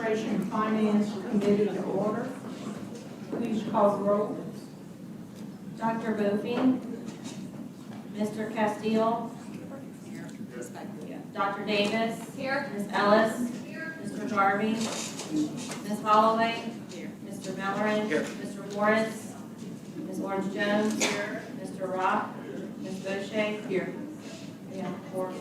Administration and Finance Committee to order. Please call the roll. Dr. Boofing, Mr. Castile, Dr. Davis, Here. Ms. Ellis, Mr. Garvey, Ms. Holloway, Mr. Mallory, Mr. Morris, Ms. Orange-Jones, Mr. Rock, Ms. Boucher. Here. We have four.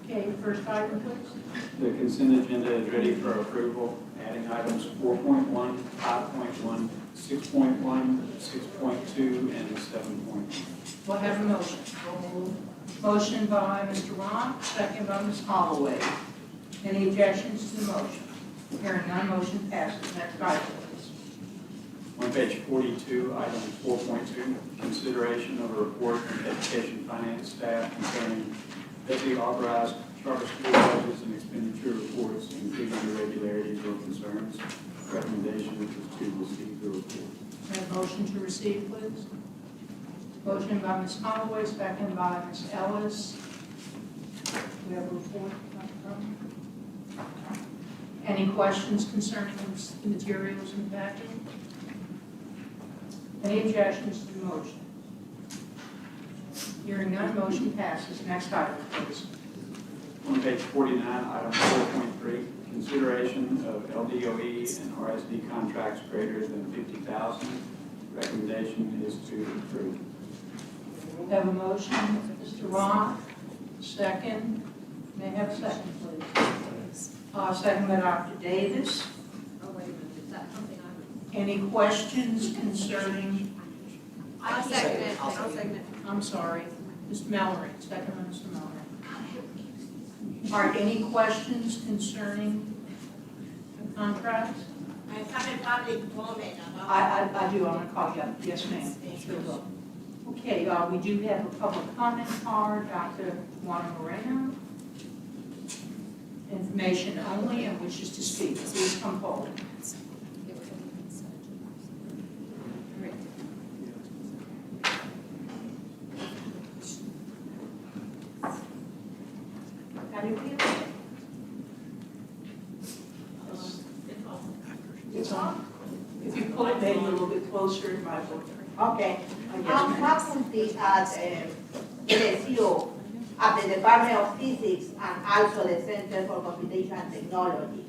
Okay, first item, please. The consent agenda is ready for approval, adding items 4.1, 5.1, 6.1, 6.2, and 7.1. We'll have a motion. Motion by Mr. Rock, second by Ms. Holloway. Any objections to the motion? Hearing none, motion passes. Next item, please. On page 42, item 4.2, consideration of a report from education finance staff concerning the authorized charter school budgets and expenditure reports, including irregularities or concerns. Recommendation is to receive the report. Have a motion to receive, please. Motion by Ms. Holloway, second by Ms. Ellis. We have a report. Any questions concerning the materials in the packet? Any objections to the motion? Hearing none, motion passes. Next item, please. On page 49, item 4.3, consideration of LDOE and RSD contracts greater than $50,000. Recommendation is to approve. Have a motion, Mr. Rock, second. May I have a second, please? Second by Dr. Davis. Oh, wait a minute, is that something I Any questions concerning, I'll second it. I'll second it. I'm sorry, Mr. Mallory, second by Mr. Mallory. All right, any questions concerning the contracts? I have a public comment about. I do, I'm gonna call you up. Yes, ma'am. Sure will. Okay, we do have a public comment card, Dr. Juana Moreno. Information only and wishes to speak. Please come forward. How do you feel? It's on. If you pull it maybe a little bit closer, it might work. Okay, Yes, I'm ma'am. faculty at LSU, at the Department of Physics and also the Center for Computational Technology.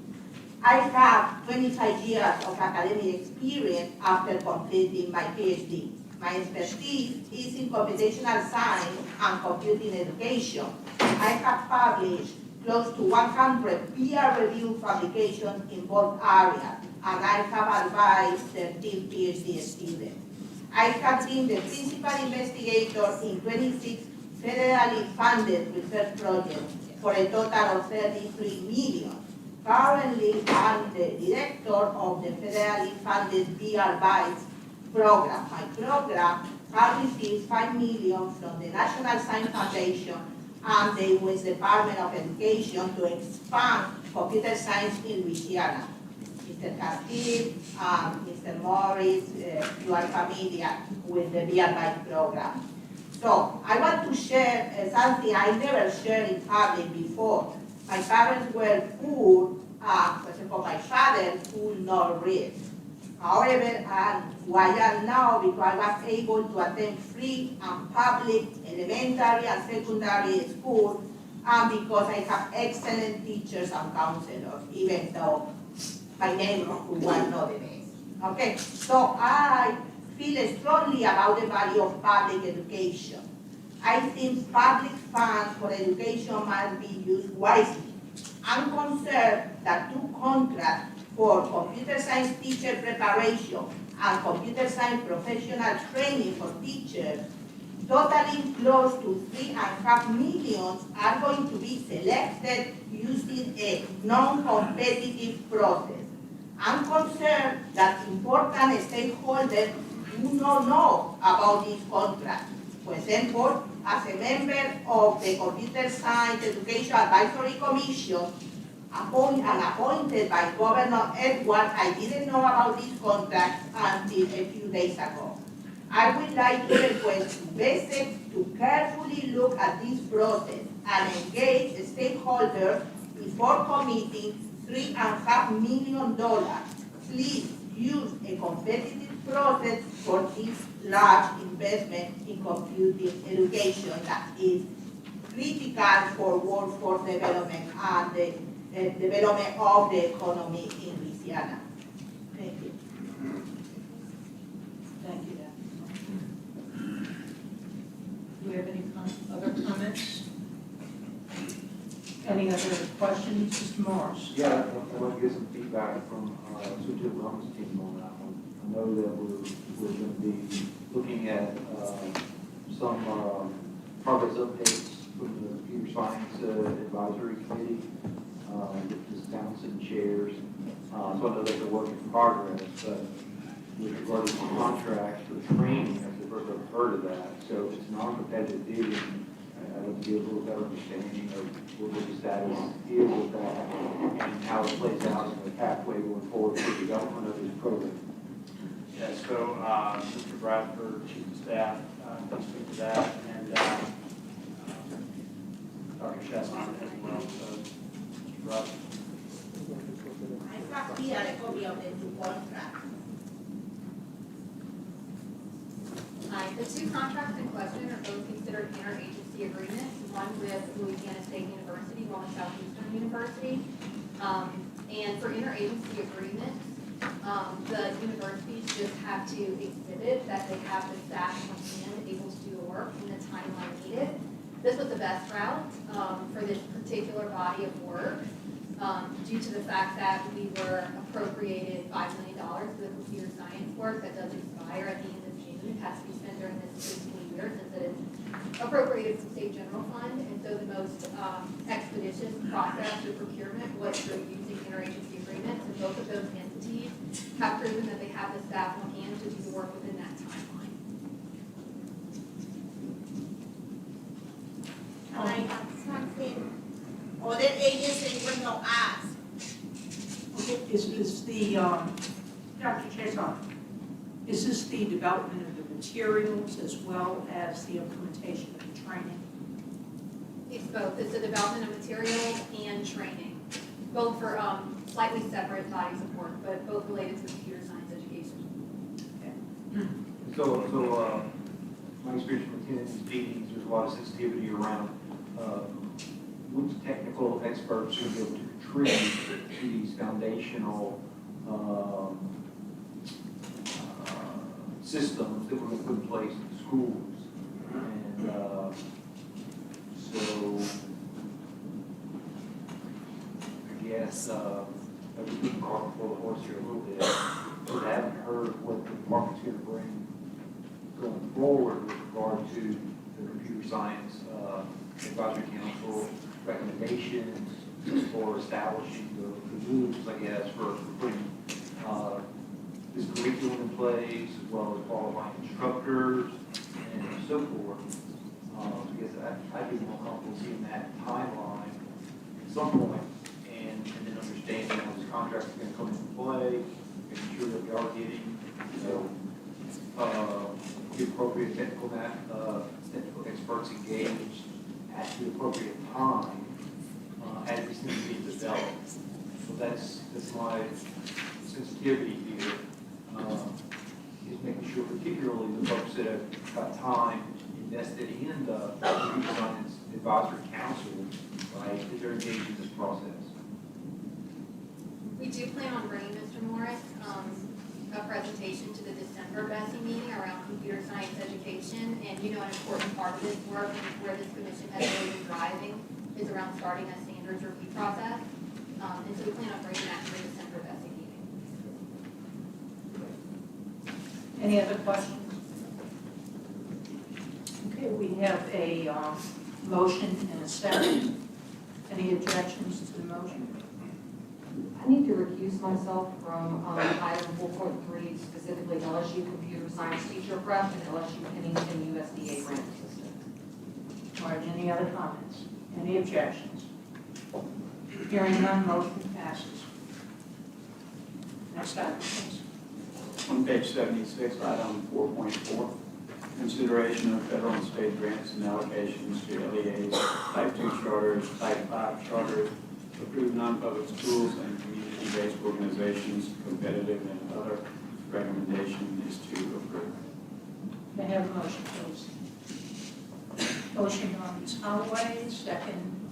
I have 25 years of academic experience after completing my PhD. My expertise is in computational science and computing education. I have published close to 100 peer-reviewed publications in both areas, and I have advised 13 PhD students. I have been the principal investigator in 26 federally funded research projects for a total of 33 million. Currently, I'm the director of the federally funded BRBITES program. My program has received $5 million from the National Science Foundation and the U.S. Department of Education to expand computer science in Louisiana. Mr. Castile, Mr. Morris, you are familiar with the BRBITES program. So I want to share something I never shared in public before. My parents were poor, for example, my father could not read. However, who I am now because I was able to attend free and public elementary and secondary school, and because I have excellent teachers and counselors, even though my neighbor who was not the best. Okay, so I feel strongly about the value of public education. I think public funds for education must be used wisely. I'm concerned that 2 contracts for computer science teacher preparation and computer science professional training for teachers, totaling close to $3.5 million, are going to be selected using a non-competitive process. I'm concerned that important stakeholders do not know about this contract. For example, as a member of the Computer Science Education Advisory Commission, appointed by Governor Edwards, I didn't know about this contract until a few days ago. I would like to request BESEC to carefully look at this process and engage stakeholders before committing $3.5 million. Please use a competitive process for this large investment in computing education that is critical for workforce development and the development of the economy in Louisiana. Thank you. Thank you, Dan. Do we have any other comments? Any other questions, Mr. Morris? Yeah, I want to get some feedback from Superintendent Rom's team on that one. I know that we're going to be looking at some progress updates from the Computer Science Advisory Committee, with the Townsend chairs. So I know that they're working in progress, but with regard to the contract for training, that's the first I've heard of that. So it's non-competitive bidding. I'd like to get a little better understanding of what the status is with that and how it plays out in the pathway going forward for the development of this program. Yeah, so Mr. Bradford, Chief of Staff, can speak to that, and Dr. Chesson as well. So, Mr. Bradford. I have here a copy of the two contracts. Hi, the two contracts in question are both considered interagency agreements, one with Louisiana State University, one with Southeastern University. And for interagency agreements, the universities just have to exhibit that they have the staff on hand able to do the work in the timeline needed. This was the best route for this particular body of work due to the fact that we were appropriated $5 million for the computer science work that does expire at the end of June. It has to be spent during this fiscal year since it is appropriated from state general fund. And so the most expeditious process through procurement was through using interagency agreements. And both of those entities have proven that they have the staff on hand to do the work within that timeline. And I have something, other agencies will not ask. Okay, is the, Dr. Chesson, is this the development of the materials as well as the implementation of the training? It's both. It's the development of materials and training, both for slightly separate bodies of work, but both related to computer science education. So my experience from attending these meetings, there's a lot of sensitivity around which technical experts are going to be able to contribute to these foundational systems that we're going to put in place in schools. And so I guess we can cart before the horse here a little bit, but I haven't heard what the department's going to bring going forward with regard to the computer science advisory council recommendations for establishing the rules, I guess, for putting this curriculum in place, as well as qualifying instructors and so forth. I guess I'd be more comfortable seeing that timeline at some point, and then understanding how this contract is going to come into play, making sure that we are getting, the appropriate technical experts engaged at the appropriate time as these things being developed. So that's my sensitivity here. Is making sure, particularly the folks that have got time invested in the Computer Science Advisory Council, right, that they're engaged in this process. We do plan on bringing Mr. Morris a presentation to the December BESI meeting around computer science education. And an important part of this work and where this commission has really been driving is around starting a standards review process. And so we plan on bringing that to the December BESI meeting. Any other questions? Okay, we have a motion and a second. Any objections to the motion? I need to recuse myself from item 4.3, specifically LSU Computer Science Teacher Prep and LSU Pennington USDA grant assistant. All right, any other comments? Any objections? Hearing none, motion passes. Next item, please. On page 76, item 4.4, consideration of federal and state grants and allocations to LEAs, type 2 charters, type 5 charters, approve non-public schools and community-based organizations, competitive and other. Recommendation is to approve. May I have a motion, please? Motion by Ms. Holloway, second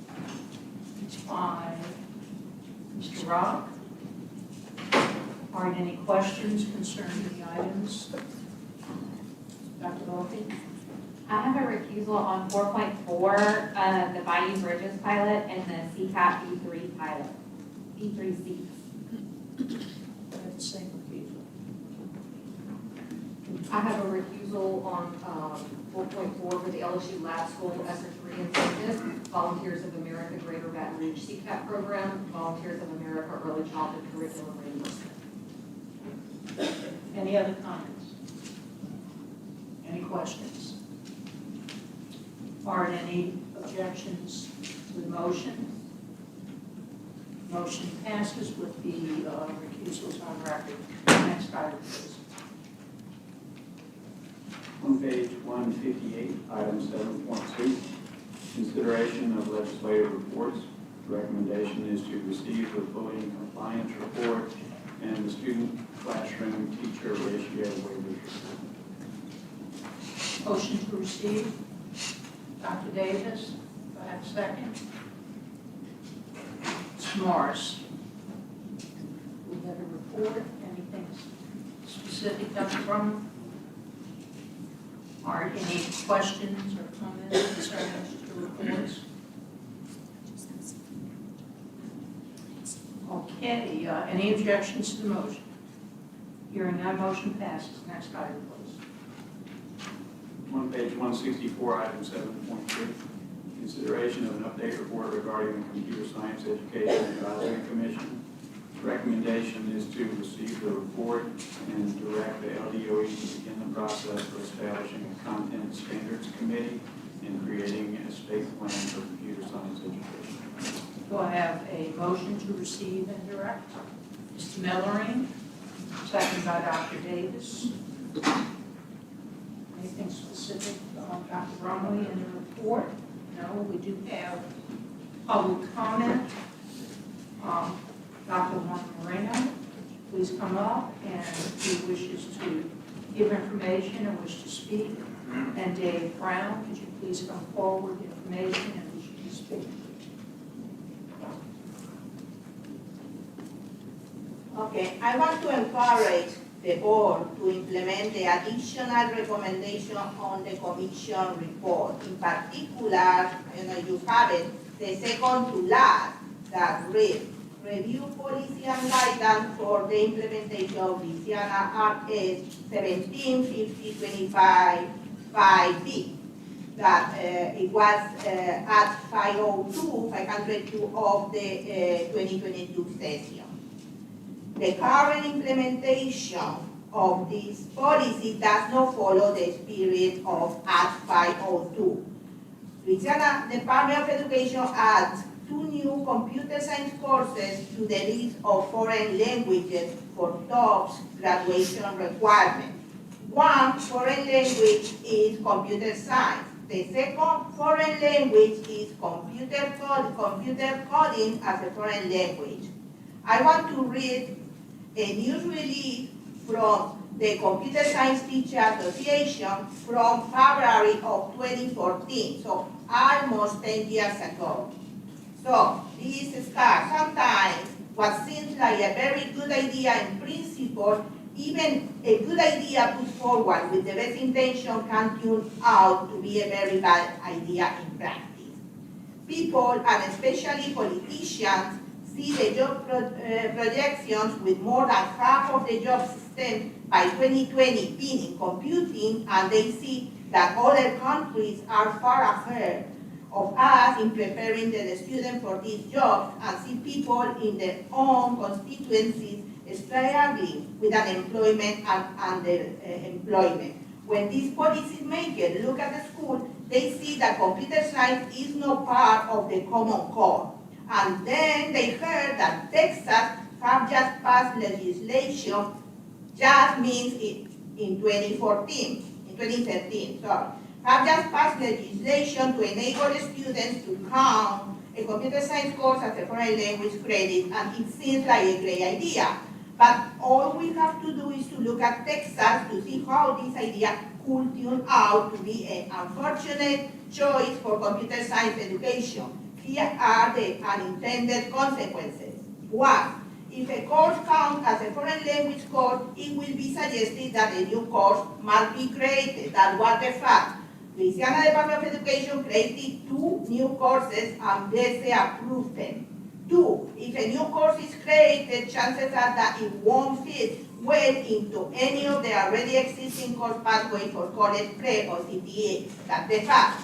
is by Mr. Rock. Are there any questions concerning the items? Dr. Volpe? I have a recusal on 4.4, the Bayou Bridges pilot and the CCAP B3 pilot, B3 seats. That's the same refusal. I have a recusal on 4.4 for the LSU Lab School ESSER 3 incentive, Volunteers of America Greater Baton Rouge CCAP program, Volunteers of America Early Childhood Curriculum Reimbursement. Any other comments? Any questions? Are there any objections to the motion? Motion passes with the recusals on record. Next item, please. On page 158, item 7.2, consideration of legislative reports. The recommendation is to receive the bullying compliance report and the student classroom teacher ratio waivers report. Motion to receive. Dr. Davis, do I have a second? Ms. Morris. We have a report. Anything specific, Dr. Brumman? Are any questions or comments concerning the reports? Okay, any objections to the motion? Hearing none, motion passes. Next item, please. On page 164, item 7.3, consideration of an update report regarding the Computer Science Education Advisory Commission. The recommendation is to receive the report and direct the LDOE to begin the process for establishing a content standards committee and creating a state plan for computer science education. Do I have a motion to receive and direct? Mr. Mellering, second by Dr. Davis. Anything specific, Dr. Brumley, in the report? No, we do have public comment. Dr. Juan Moreno, please come up, and if he wishes to give information and wish to speak. And Dave Brown, could you please come forward with information and wish to speak? Okay, I want to encourage the board to implement the additional recommendation on the commission report. In particular, you have it, the second to last, that reads, review policy and guidance for the implementation of Louisiana RS 175025-5B. That it was at 502 of the 2022 session. The current implementation of this policy does not follow the spirit of Act 502. Louisiana Department of Education adds 2 new computer science courses to the list of foreign languages for TOPS graduation requirement. One foreign language is computer science. The second foreign language is computer coding as a foreign language. I want to read a news release from the Computer Science Teacher Association from February of 2014, so almost 10 years ago. So this starts sometimes what seems like a very good idea in principle, even a good idea put forward with the best intention can turn out to be a very bad idea in practice. People, and especially politicians, see the job projections with more than half of the job system by 2020 being in computing, and they see that other countries are far ahead of us in preparing the students for these jobs, and see people in their own constituencies struggling with unemployment and underemployment. When these policy makers look at the school, they see that computer science is not part of the common core. And then they heard that Texas have just passed legislation, just means in 2013, sorry, have just passed legislation to enable students to count a computer science course as a foreign language credit, and it seems like a great idea. But all we have to do is to look at Texas to see how this idea could turn out to be an unfortunate choice for computer science education. Here are the unintended consequences. One, if a course counts as a foreign language course, it will be suggested that a new course must be created. That was the fact. Louisiana Department of Education created 2 new courses and they approved them. 2, if a new course is created, chances are that it won't fit well into any of the already existing course pathways for college prep or CTA. That's the fact.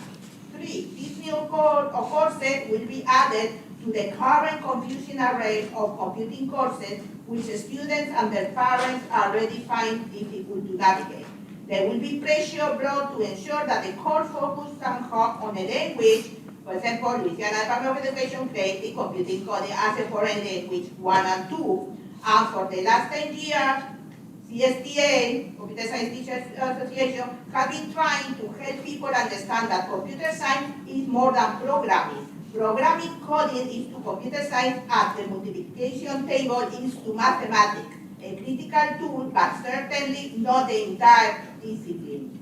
3, these new courses will be added to the current confusing array of computing courses which students and their parents already find difficult to navigate. There will be pressure brought to ensure that the course focus somehow on a language. For example, Louisiana Department of Education created computing coding as a foreign language 1 and 2. And for the last 10 years, CSTA, Computer Science Teachers Association, have been trying to help people understand that computer science is more than programming. Programming coding is to computer science as the multiplication table is to mathematics. A critical tool, but certainly not the entire discipline.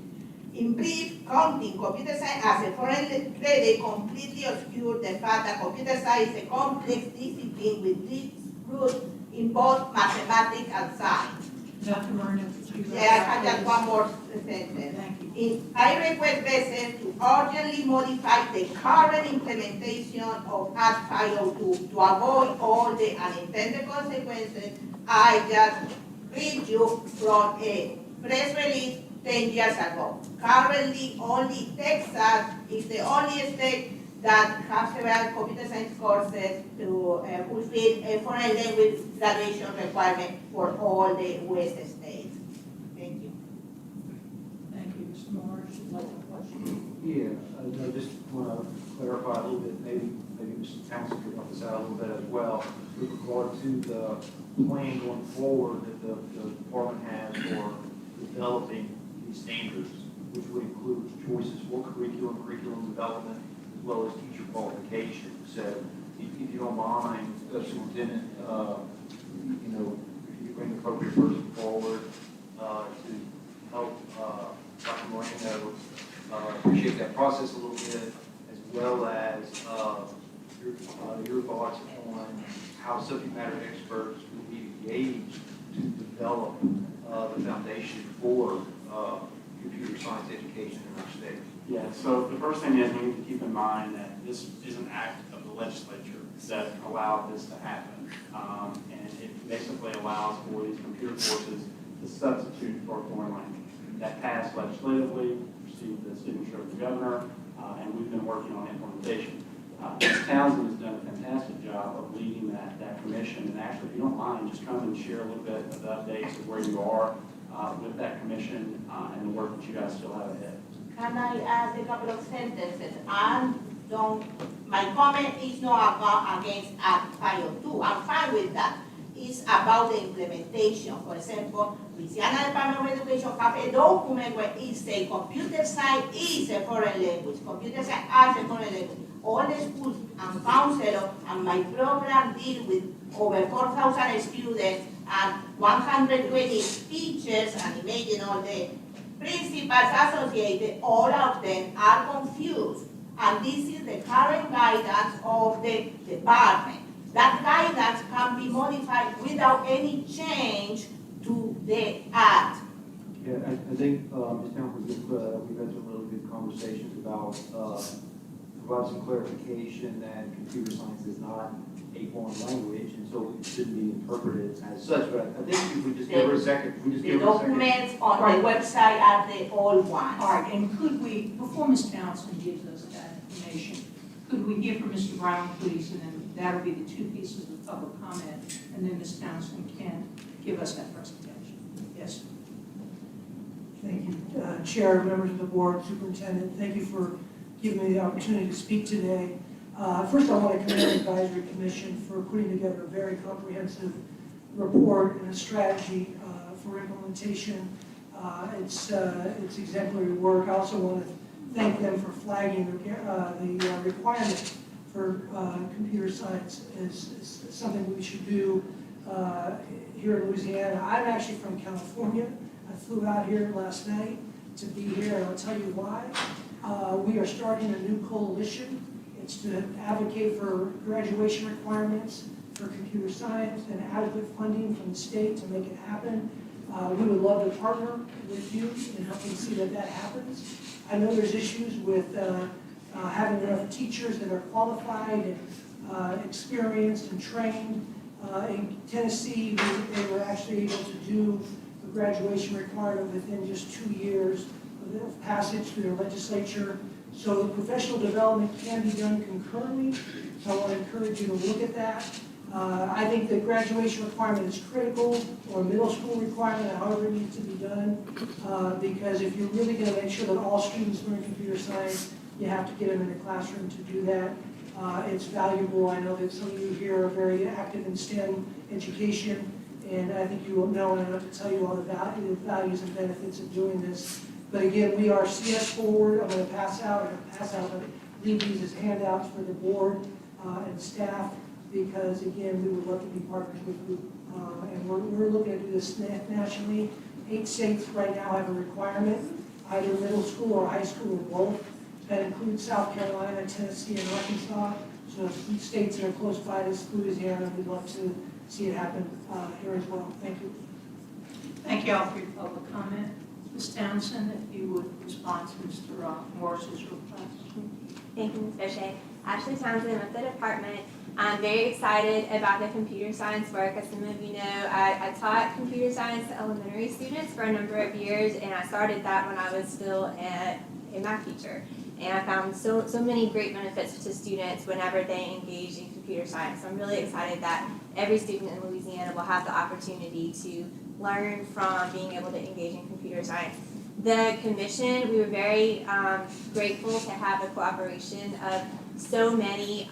In brief, counting computer science as a foreign credit completely obscures the fact that computer science is a complex discipline with deep roots in both mathematics and science. Dr. Murray, could you? Yeah, I have just one more sentence. Thank you. I request BSS to urgently modify the current implementation of Act 502 to avoid all the unintended consequences. I just read you from a press release 10 years ago. Currently, only Texas is the only state that has several computer science courses to fulfill a foreign language graduation requirement for all the West states. Thank you. Thank you, Mr. Morris. Would you like to question? Yeah, I just want to clarify a little bit, maybe Mr. Townsend could help us out a little bit as well, with regard to the plan going forward that the department has for developing these standards, which would include choices for curriculum development, as well as teacher qualifications. So if you don't mind, Superintendent, you know, if you bring the appropriate person forward to help Dr. Moreno appreciate that process a little bit, as well as your thoughts on how subject matter experts will be engaged to develop the foundation for computer science education in our state. Yeah, so the first thing is we need to keep in mind that this is an act of the legislature that allowed this to happen. And it basically allows for these computer courses to substitute for a foreign language. That passed legislatively, received the signature of the governor, and we've been working on implementation. Ms. Townsend has done a fantastic job of leading that commission. And actually, if you don't mind, just come and share a little bit of the updates of where you are with that commission and the work that you guys still have ahead. Can I add a couple of sentences? My comment is not against Act 502. I'm fine with that. It's about the implementation. For example, Louisiana Department of Education have a document where it says computer science is a foreign language. Computer science as a foreign language. All the schools and counselors and my program deal with over 4,000 students and 120 teachers, and imagine all the principals associated, all of them are confused. And this is the current guidance of the department. That guidance can be modified without any change to the act. Yeah, I think, Ms. Townsend, we've had some really good conversations about provide some clarification that computer science is not a foreign language, and so it shouldn't be interpreted as such. But I think if we just give her a second, The documents on the website are the old ones. All right, and could we, before Ms. Townsend gives us that information, could we hear from Mr. Brown, please, and then that'll be the 2 pieces of public comment, and then Ms. Townsend can give us that presentation. Yes. Thank you, Chair, members of the board, Superintendent. Thank you for giving me the opportunity to speak today. First, I want to commend the Advisory Commission for putting together a very comprehensive report and a strategy for implementation. It's exemplary work. I also want to thank them for flagging the requirement for computer science is something we should do here in Louisiana. I'm actually from California. I flew out here last night to be here, and I'll tell you why. We are starting a new coalition. It's to advocate for graduation requirements for computer science and adequate funding from the state to make it happen. We would love to partner with you in helping see that that happens. I know there's issues with having enough teachers that are qualified and experienced and trained. In Tennessee, they were actually able to do the graduation requirement within just 2 years of passage through their legislature. So the professional development can be done concurrently, so I want to encourage you to look at that. I think the graduation requirement is critical, or middle school requirement, however it needs to be done, because if you're really going to make sure that all students learn computer science, you have to get them in the classroom to do that. It's valuable. I know that some of you here are very active in STEM education, and I think you will know, and I don't have to tell you all the values and benefits of doing this. But again, we are CS Forward. I'm going to pass out, but leave these as handouts for the board and staff, because again, we would love to be partners with you. And we're looking to do this nationally. 8 states right now have a requirement, either middle school or high school or both. That includes South Carolina, Tennessee, and Arkansas. So states that are close by to Louisiana, we'd love to see it happen here as well. Thank you. Thank you all for your public comment. Ms. Townsend, if you would respond to Mr. Morris's request. Thank you, Ms. Boucher. Ashley Townsend with the department. I'm very excited about the computer science work. As some of you know, I taught computer science to elementary students for a number of years, and I started that when I was still a math teacher. And I found so many great benefits to students whenever they engage in computer science. So I'm really excited that every student in Louisiana will have the opportunity to learn from being able to engage in computer science. The commission, we were very grateful to have the cooperation of so many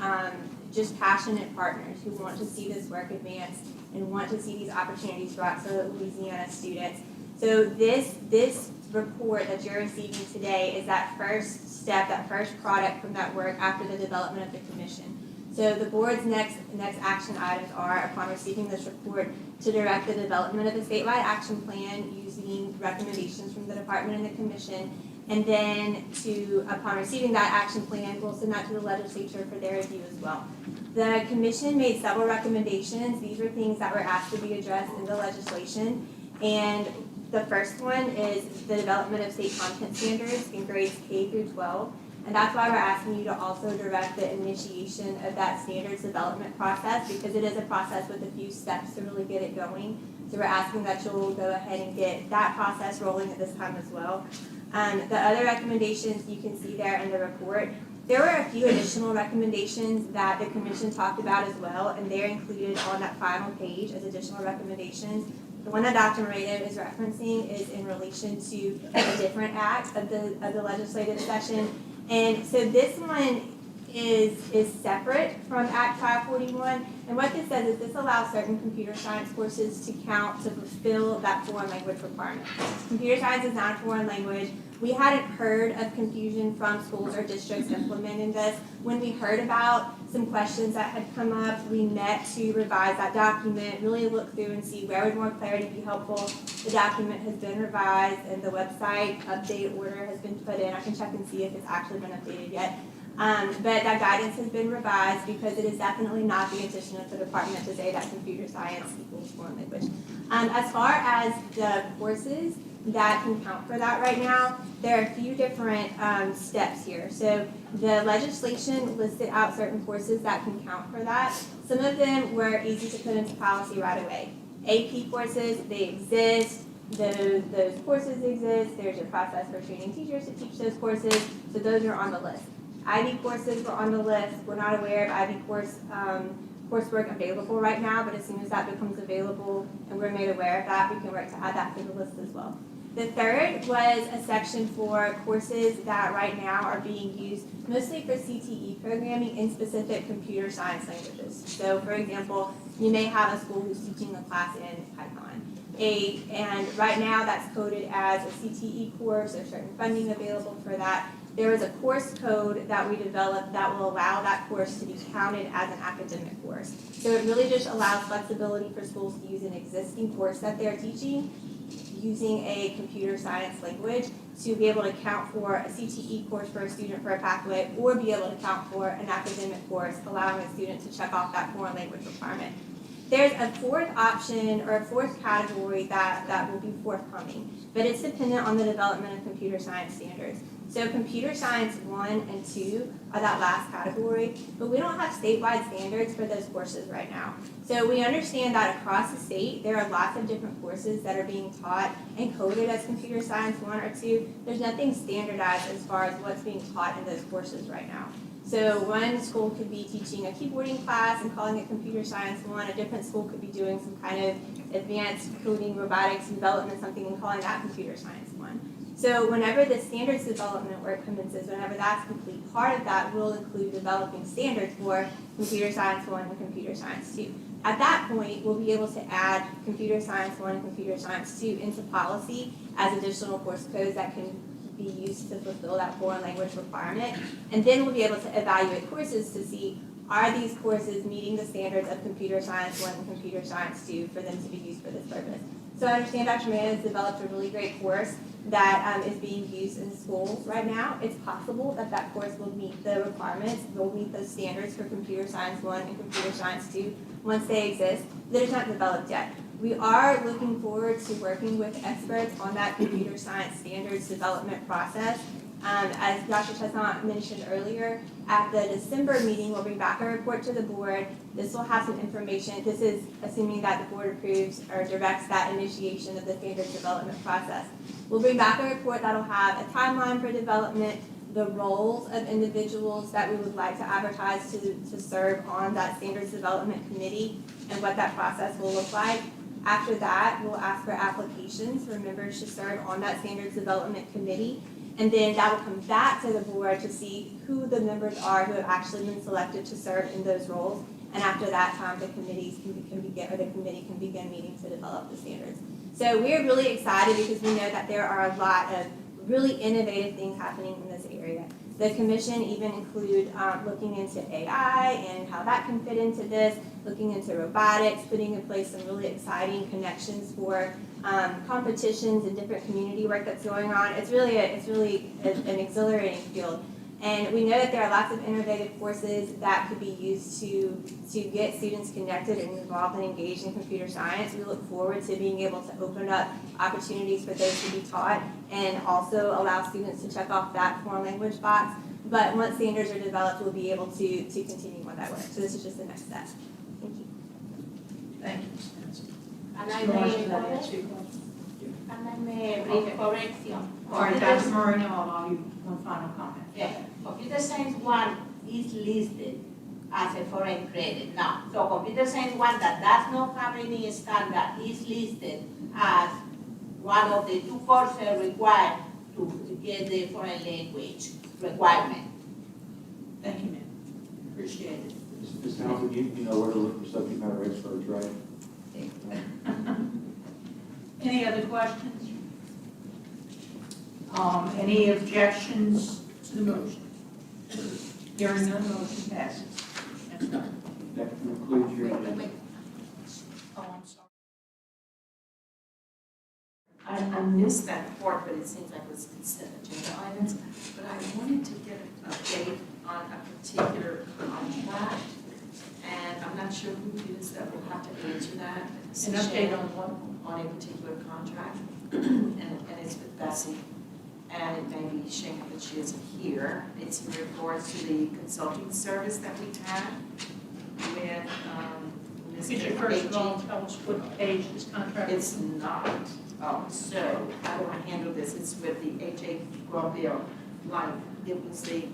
just passionate partners who want to see this work advance and want to see these opportunities brought to Louisiana students. So this report that you're receiving today is that first step, that first product from that work after the development of the commission. So the board's next action items are, upon receiving this report, to direct the development of a statewide action plan using recommendations from the department and the commission, and then upon receiving that action plan, we'll send that to the legislature for their review as well. The commission made several recommendations. These were things that were asked to be addressed in the legislation, and the first one is the development of state content standards in grades K through 12. And that's why we're asking you to also direct the initiation of that standards development process, because it is a process with a few steps to really get it going. So we're asking that you'll go ahead and get that process rolling at this time as well. The other recommendations you can see there in the report. There were a few additional recommendations that the commission talked about as well, and they're included on that final page as additional recommendations. The one that Dr. Moreno is referencing is in relation to a different act of the legislative session. And so this one is separate from Act 541. And what this says is this allows certain computer science courses to count to fulfill that foreign language requirement. Computer science is not a foreign language. We hadn't heard of confusion from schools or districts implementing this. When we heard about some questions that had come up, we met to revise that document, really look through and see where would more clarity be helpful. The document has been revised and the website update order has been put in. I can check and see if it's actually been updated yet. But that guidance has been revised because it is definitely not the intention of the department to say that computer science equals foreign language. As far as the courses that can count for that right now, there are a few different steps here. So the legislation listed out certain courses that can count for that. Some of them were easy to put into policy right away. AP courses, they exist. Those courses exist. There's a process for training teachers to teach those courses. So those are on the list. IB courses were on the list. We're not aware of IB coursework available right now, but as soon as that becomes available and we're made aware of that, we can work to add that to the list as well. The third was a section for courses that right now are being used mostly for CTE programming in specific computer science languages. So for example, you may have a school who's teaching a class in Python. And right now that's coded as a CTE course, there's certain funding available for that. there is a course code that we developed that will allow that course to be counted as an academic course. So it really just allows flexibility for schools to use an existing course that they're teaching using a computer science language to be able to count for a CTE course for a student for a pathway, or be able to count for an academic course, allowing a student to check off that foreign language requirement. There's a fourth option or a fourth category that will be forthcoming, but it's dependent on the development of computer science standards. So computer science 1 and 2 are that last category, but we don't have statewide standards for those courses right now. So we understand that across the state, there are lots of different courses that are being taught and coded as computer science 1 or 2. There's nothing standardized as far as what's being taught in those courses right now. So one school could be teaching a keyboarding class and calling it computer science 1. A different school could be doing some kind of advanced coding, robotics, development, something, and calling that computer science 1. So whenever the standards development work commences, whenever that's complete, part of that will include developing standards for computer science 1 and computer science 2. At that point, we'll be able to add computer science 1 and computer science 2 into policy as additional course codes that can be used to fulfill that foreign language requirement. And then we'll be able to evaluate courses to see, are these courses meeting the standards of computer science 1 and computer science 2 for them to be used for this purpose. So I understand Dr. Mann has developed a really great course that is being used in schools right now. It's possible that that course will meet the requirements, will meet those standards for computer science 1 and computer science 2 once they exist. They're not developed yet. We are looking forward to working with experts on that computer science standards development process. As Dr. Chestnut mentioned earlier, at the December meeting, we'll bring back a report to the board. This will have some information. This is assuming that the board approves or directs that initiation of the standards development process. We'll bring back a report that'll have a timeline for development, the roles of individuals that we would like to advertise to serve on that standards development committee, and what that process will look like. After that, we'll ask for applications for members to serve on that standards development committee. And then that will come back to the board to see who the members are who have actually been selected to serve in those roles. And after that time, the committees can begin, or the committee can begin meeting to develop the standards. So we're really excited because we know that there are a lot of really innovative things happening in this area. The commission even include looking into AI and how that can fit into this, looking into robotics, putting in place some really exciting connections for competitions and different community work that's going on. It's really an exhilarating field. And we know that there are lots of innovative courses that could be used to get students connected and involved and engaged in computer science. We look forward to being able to open up opportunities for those to be taught and also allow students to check off that foreign language box. But once standards are developed, we'll be able to continue on that work. So this is just the next step. Thank you. Thank you, Ms. Nancy. And I Mr. Morris, may, did that answer your question? and I may bring a correction. All right, Dr. Moreno, I'll allow you one final comment. Yeah, computer science 1 is listed as a foreign credit now. So computer science 1 that does not have any standard is listed as one of the 2 courses required to get the foreign language requirement. Thank you, ma'am. Appreciate it. Ms. Townsend, you know where to look for subject matter experts, right? Any other questions? Any objections to the motion? Hearing none, motion passes. Next item. That concludes your agenda. Oh, I'm sorry. I missed that part, but it seems like it's consent agenda items. But I wanted to get an update on a particular contract, and I'm not sure who it is that will have to answer that. An update on what? On a particular contract, and it's with Bessie, and it may be Shane, but she isn't here. It's in regards to the consulting service that we had with Ms. Could you first of all tell us what page this contract is? It's not. So how do I handle this? It's with the H.A. Groville line. It was the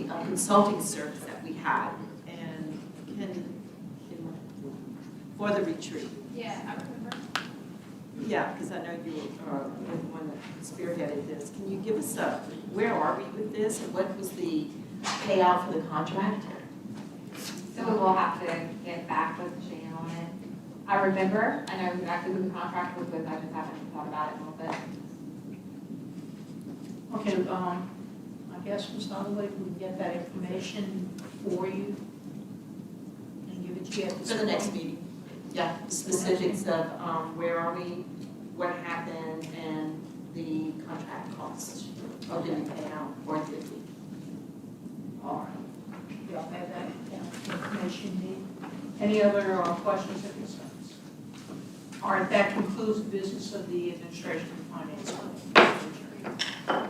consulting service that we had, and for the retreat. Yeah, I remember. Yeah, because I know you were the one that spearheaded this. Can you give us where are we with this, and what was the payout for the contract? So we will have to get back with Shane on it. I remember, I know exactly who the contract was with, I just haven't thought about it a little bit. Okay, guess, Ms. Holloway, we can get that information for you and give it to you at this For the next point. meeting. Yeah, specifics of, where are we, what happened, and the contract cost. Or did we pay out, or did we? All right. Y'all have that information you need. Any other questions or concerns? All right, that concludes the business of the Administration and Finance Committee.